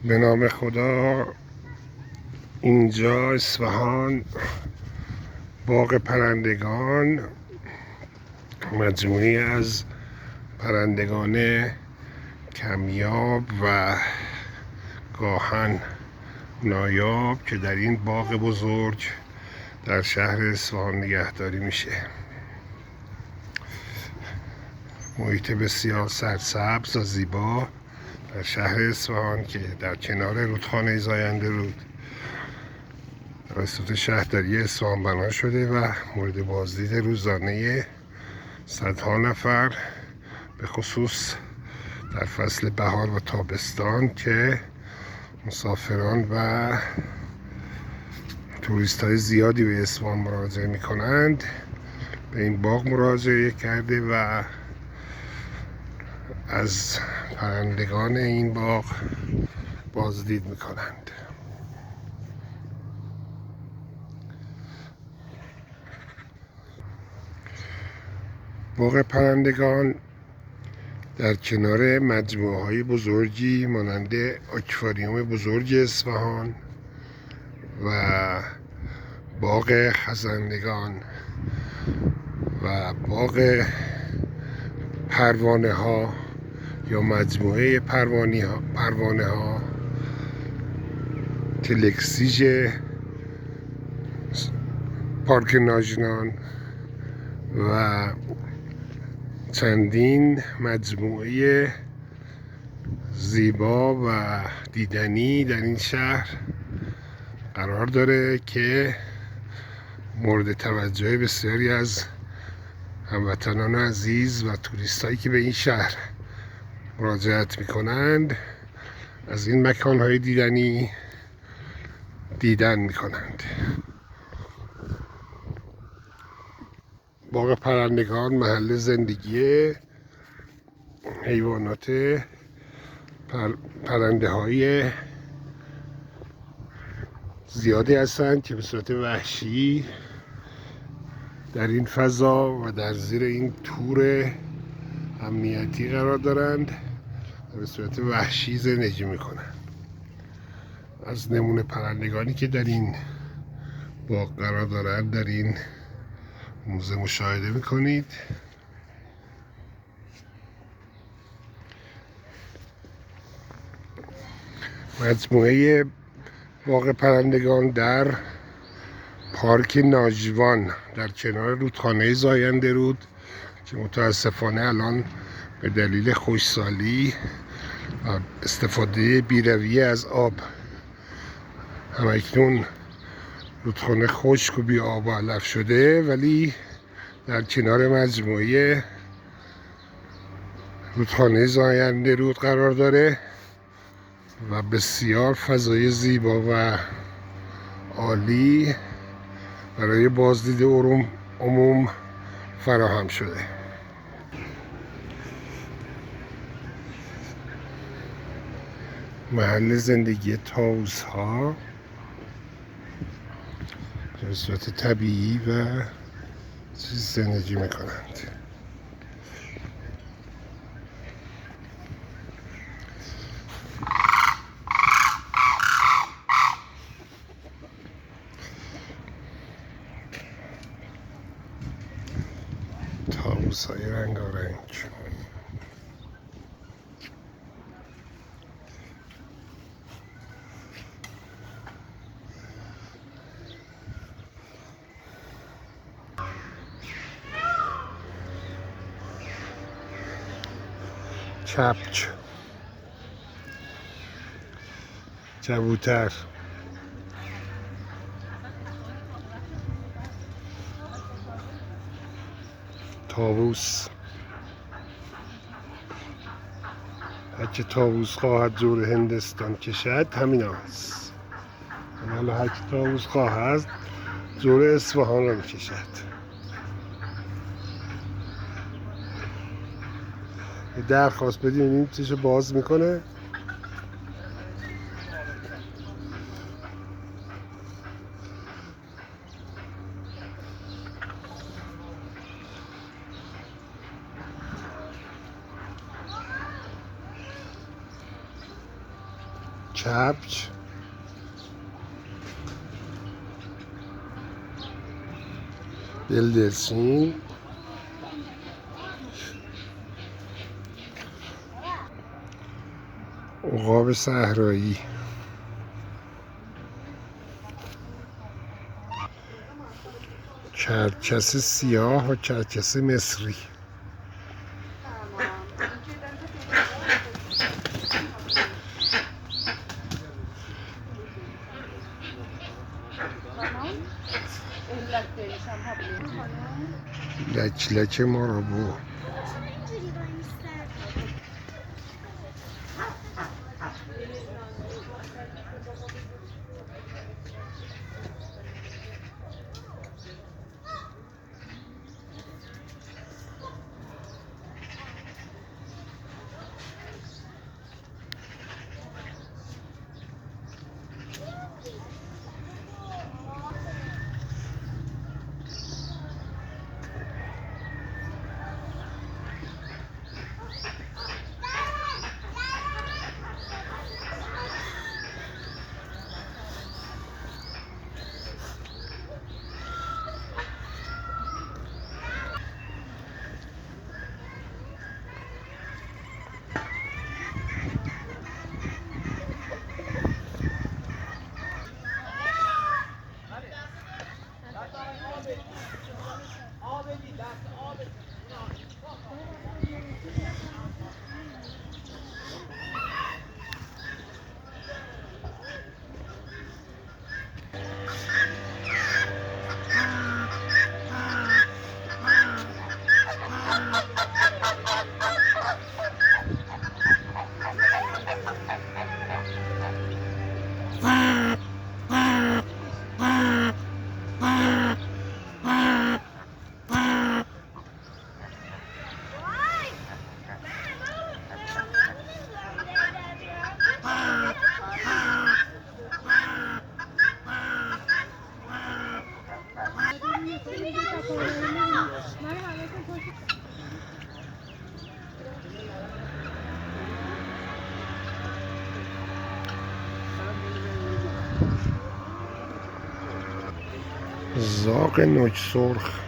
به نام خدا. اینجا اصفهان، باغ پرندگان، مجموعی از پرندگان کمیاب و گاهن نایاب که در این باغ بزرگ در شهر اصفهان نگهداری میشه. محیط بسیار سرسبز و زیبا در شهر اصفهان که در کنار رودخانه زاینده رود توسط شهرداری اصفهان بنا شده و مورد بازدید روزانه صدها نفر، به خصوص در فصل بهار و تابستان که مسافران و توریست های زیادی به اصفهان مراجعه می کنند، به این باغ مراجعه کرده و از پرندگان این باغ بازدید می کنند. باغ پرندگان در کنار مجموعه های بزرگی مانند آکواریوم بزرگ اصفهان و باغ خزندگان و باغ پروانه ها یا مجموعه پروانه ها، تلکسیژ پارک ناجنان و چندین مجموعه زیبا و دیدنی در این شهر قرار داره که مورد توجه بسیاری از هموطنان عزیز و توریستایی که به این شهر مراجعت میکنند از این مکانهای دیدنی دیدن میکنند. باغ پرندگان محل زندگی حیوانات پرنده های زیادی هستند که به صورت وحشی در این فضا و در زیر این تور امنیتی قرار دارند و به صورت وحشی زندگی میکنند. از نمونه پرندگانی که در این باغ قرار دارند در این موزه مشاهده میکنید. مجموعه باغ پرندگان در پارک ناجوان در کنار رودخانه زاینده رود که متاسفانه الان به دلیل خشکسالی و استفاده بیرویه از آب همکنون رودخانه خشک و بی آب و علف شده، ولی در کنار مجموعه رودخانه زاینده رود قرار داره و بسیار فضای زیبا و عالی برای بازدید عموم فراهم شده. محل زندگی طاووس ها به صورت طبیعی و چیز زندگی میکنند. طاووس های رنگارنگ. چپچ، کبوتر، طاووس. هرچه طاووس خواهد زور هندستان کشد همین است. حالا هرچه طاووس خواهد زور اصفهان را میکشد. درخواست بدیم این چیزو باز میکنه. کپچ، بلدرچین، عقاب صحرایی، کرکس سیاه و کرکس مصری. لک لک مارابو. زاغ نوک سرخ.